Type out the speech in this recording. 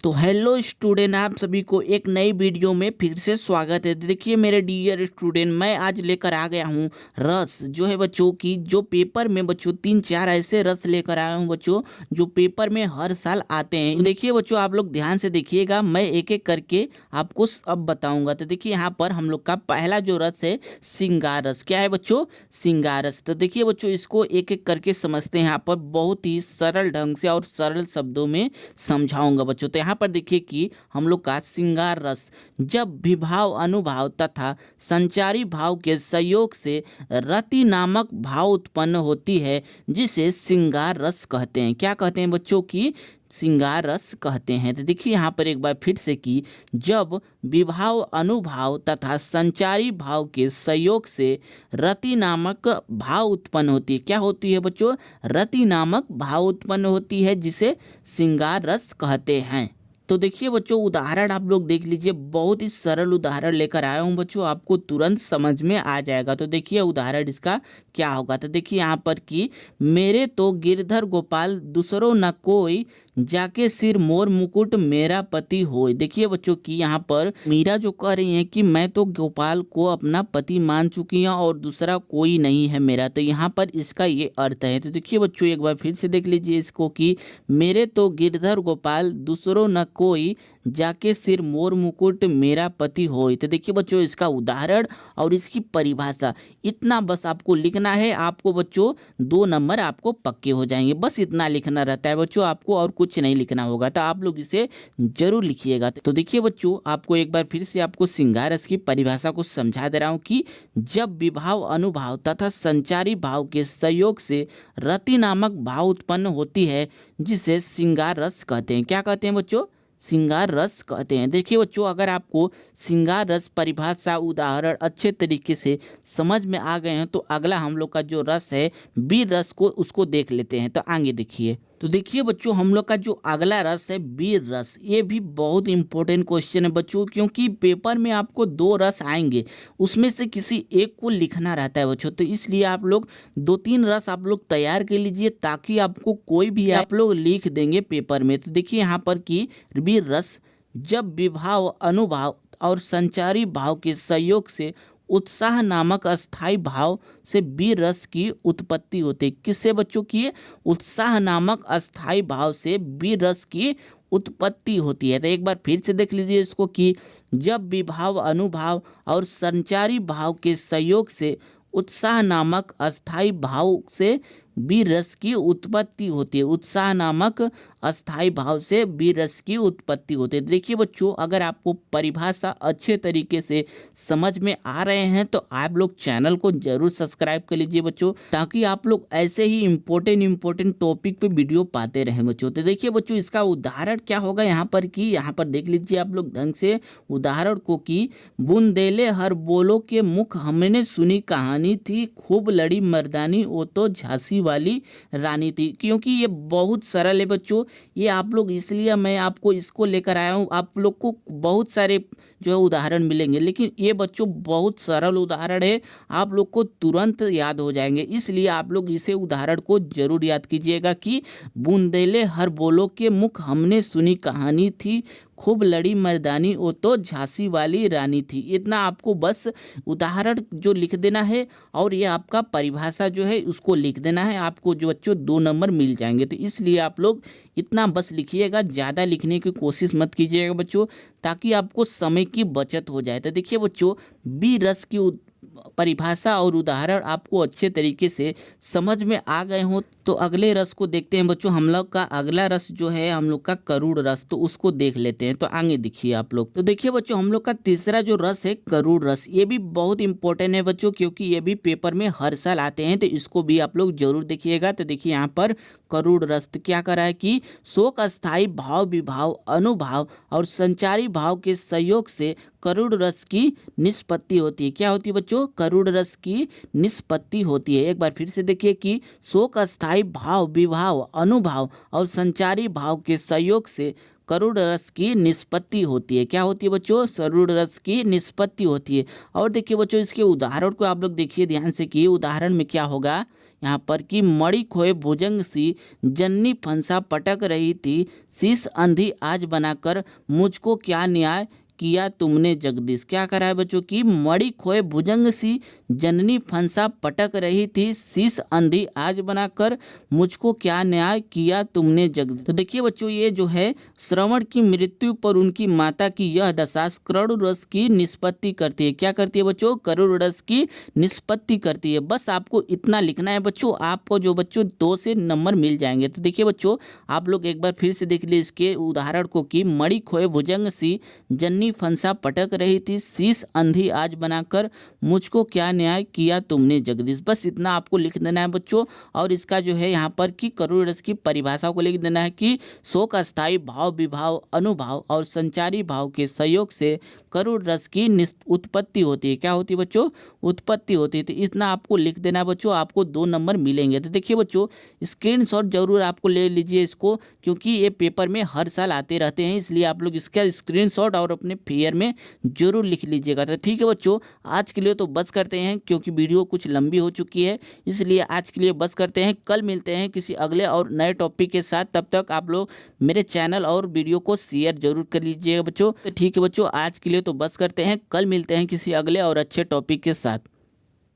तो hello student, आप सभी को एक नई वीडियो में फिर से स्वागत है। देखिए मेरे डियर स्टूडेंट, मैं आज लेकर आ गया हूँ रस जो है बच्चों की, जो पेपर में बच्चों 3-4 ऐसे रस लेकर आया हूँ बच्चों, जो पेपर में हर साल आते हैं। तो देखिए बच्चों, आप लोग ध्यान से देखिएगा, मैं एक एक करके आपको अब बताऊंगा। तो देखिए यहाँ पर हम लोग का पहला जो रस है सिंगार रस। क्या है बच्चों? सिंगार रस। तो देखिए बच्चों, इसको एक एक करके समझते हैं। यहाँ पर बहुत ही सरल ढंग से और सरल शब्दों में समझाऊंगा बच्चों। तो यहाँ पर देखिए कि हम लोग का श्रृंगार रस जब विभाव अनुभाव तथा संचारी भाव के संयोग से रति नामक भाव उत्पन्न होती है, जिसे श्रृंगार रस कहते हैं। क्या कहते हैं बच्चों की? श्रृंगार रस कहते हैं। तो देखिए यहाँ पर एक बार फिर से कि जब विभाव अनुभाव तथा संचारी भाव के संयोग से रति नामक भाव उत्पन्न होती है। क्या होती है बच्चों? रति नामक भाव उत्पन्न होती है, जिसे श्रृंगार रस कहते हैं। तो देखिए बच्चों, उदाहरण आप लोग देख लीजिए। बहुत ही सरल उदाहरण लेकर आया हूँ बच्चों, आपको तुरंत समझ में आ जाएगा। तो देखिए उदाहरण इसका क्या होगा। तो देखिए यहाँ पर कि मेरे तो गिरधर गोपाल दूसरो न कोई, जाके सिर मोर मुकुट मेरा पति होय। देखिए बच्चों की यहाँ पर मीरा जो कह रही हैं कि मैं तो गोपाल को अपना पति मान चुकी हूँ और दूसरा कोई नहीं है मेरा। तो यहाँ पर इसका ये अर्थ है। तो देखिए बच्चों, एक बार फिर से देख लीजिए इसको कि मेरे तो गिरधर गोपाल दूसरो न कोई, जाके सिर मोर मुकुट मेरा पति होय। तो देखिए बच्चों, इसका उदाहरण और इसकी परिभाषा इतना बस आपको लिखना है। आपको बच्चों 2 नंबर आपको पक्के हो जाएंगे। बस इतना लिखना रहता है बच्चों, आपको और कुछ नहीं लिखना होगा। तो आप लोग इसे जरूर लिखिएगा। तो देखिए बच्चों, आपको एक बार फिर से आपको श्रृंगार रस की परिभाषा को समझा दे रहा हूँ कि जब विभाव अनुभाव तथा संचारी भाव के संयोग से रति नामक भाव उत्पन्न होती है, जिसे श्रृंगार रस कहते हैं। क्या कहते हैं बच्चों? श्रृंगार रस कहते हैं। देखिए बच्चों, अगर आपको श्रृंगार रस परिभाषा उदाहरण अच्छे तरीके से समझ में आ गए हैं, तो अगला हम लोग का जो रस है वीर रस को, उसको देख लेते हैं। तो आगे देखिए। तो देखिए बच्चों, हम लोग का जो अगला रस है वीर रस, ये भी बहुत इंपॉर्टेंट क्वेश्चन है बच्चों, क्योंकि पेपर में आपको 2 रस आएंगे, उसमें से किसी एक को लिखना रहता है बच्चों। तो इसलिए आप लोग 2-3 रस आप लोग तैयार कर लीजिए, ताकि आपको कोई भी आप लोग लिख देंगे पेपर में। तो देखिए यहाँ पर कि वीर रस जब विभाव अनुभाव और संचारी भाव के संयोग से उत्साह नामक अस्थाई भाव से वीर रस की उत्पत्ति होती है। किससे बच्चों की? उत्साह नामक अस्थाई भाव से वीर रस की उत्पत्ति होती है। तो एक बार फिर से देख लीजिए इसको कि जब विभाव अनुभाव और संचारी भाव के संयोग से उत्साह नामक अस्थाई भाव से वीर रस की उत्पत्ति होती है। उत्साह नामक अस्थाई भाव से वीर रस की उत्पत्ति होती है। देखिए बच्चों, अगर आपको परिभाषा अच्छे तरीके से समझ में आ रहे हैं, तो आप लोग चैनल को जरूर सब्सक्राइब कर लीजिए बच्चों, ताकि आप लोग ऐसे ही इम्पोर्टेंट टॉपिक पे वीडियो पाते रहें बच्चों। तो देखिए बच्चों, इसका उदाहरण क्या होगा यहाँ पर कि यहाँ पर देख लीजिए आप लोग ढंग से उदाहरण को कि बुंदेले हर बोलो के मुख हमने सुनी कहानी थी, खूब लड़ी मर्दानी वो तो झांसी वाली रानी थी। क्योंकि ये बहुत सरल है बच्चों, ये आप लोग, इसलिए मैं आपको इसको लेकर आया हूँ। आप लोग को बहुत सारे जो है उदाहरण मिलेंगे, लेकिन ये बच्चों बहुत सरल उदाहरण है, आप लोग को तुरंत याद हो जाएंगे। इसलिए आप लोग इसे उदाहरण को जरूर याद कीजिएगा कि बुंदेले हर बोलो के मुख हमने सुनी कहानी थी, खूब लड़ी मर्दानी वो तो झांसी वाली रानी थी। इतना आपको बस उदाहरण जो लिख देना है, और ये आपका परिभाषा जो है उसको लिख देना है। आपको जो बच्चों 2 नंबर मिल जाएंगे। तो इसलिए आप लोग इतना बस लिखिएगा, ज़्यादा लिखने की कोशिश मत कीजिएगा बच्चों, ताकि आपको समय की बचत हो जाए। तो देखिए बच्चों, वीर रस की परिभाषा और उदाहरण आपको अच्छे तरीके से समझ में आ गए हो, तो अगले रस को देखते हैं बच्चों। हम लोग का अगला रस जो है हम लोग का करूड़ रस, तो उसको देख लेते हैं। तो आगे देखिए आप लोग। तो देखिए बच्चों, हम लोग का तीसरा जो रस है करूड़ रस, ये भी बहुत इंपॉर्टेंट है बच्चों, क्योंकि ये भी पेपर में हर साल आते हैं। तो इसको भी आप लोग जरूर देखिएगा। तो देखिए यहाँ पर करूड़ रस क्या करा है कि शोक अस्थाई भाव विभाव अनुभाव और संचारी भाव के संयोग से करूड़ रस की निष्पत्ति होती है। क्या होती है बच्चों? करूड़ रस की निष्पत्ति होती है। एक बार फिर से देखिए कि शोक अस्थाई भाव विभाव अनुभाव और संचारी भाव के संयोग से करूड़ रस की निष्पत्ति होती है। क्या होती है बच्चों? करूड़ रस की निष्पत्ति होती है। और देखिए बच्चों, इसके उदाहरण को आप लोग देखिए ध्यान से कि उदाहरण में क्या होगा। यहाँ पर कि मणि खोए भुजंग सी जननी फंसा पटक रही थी, शीश अंधी आज बनाकर मुझको क्या न्याय किया तुमने जगदीश। क्या करा है बच्चों की मणि खोए भुजंग सी जननी फंसा पटक रही थी, शीश अंधी आज बनाकर मुझको क्या न्याय किया तुमने जगदीश। तो देखिए बच्चों ये जो है श्रवण की मृत्यु पर उनकी माता की यह दशा करोड़ रस की निष्पत्ति करती है। क्या करती है बच्चों? करोड़ रस की निष्पत्ति करती है। बस आपको इतना लिखना है बच्चों, आपको जो बच्चों 2 से नंबर मिल जाएंगे। तो देखिए बच्चों आप लोग एक बार फिर से देख लीजिए इसके उदाहरण को कि मणि खोए भुजंग सी जननी फंसा पटक रही थी, शीश अंधी आज बनाकर मुझको क्या न्याय किया तुमने जगदीश। बस इतना आपको लिख देना है बच्चों। और इसका जो है यहाँ पर कि करोड़ रस की परिभाषा को लिख देना है कि शोक अस्थायी भाव विभाव अनुभाव और संचारी भाव के सहयोग से करोड़ रस की उत्पत्ति होती है। क्या होती है बच्चों? उत्पत्ति होती है। तो इतना आपको लिख देना है बच्चों, आपको 2 नंबर मिलेंगे। तो देखिए बच्चों स्क्रीनशॉट जरूर आपको ले लीजिए इसको, क्योंकि ये पेपर में हर साल आते रहते हैं, इसलिए आप लोग इसका स्क्रीनशॉट और अपने फेयर में जरूर लिख लीजिएगा। तो ठीक है बच्चों आज के लिए तो बस करते हैं, क्योंकि वीडियो कुछ लंबी हो चुकी है, इसलिए आज के लिए बस करते हैं। कल मिलते हैं किसी अगले और नए टॉपिक के साथ। तब तक आप लोग मेरे चैनल और वीडियो को शेयर जरूर कर लीजिएगा बच्चों। तो ठीक है बच्चों आज के लिए तो बस करते हैं, कल मिलते हैं किसी अगले और अच्छे टॉपिक के साथ।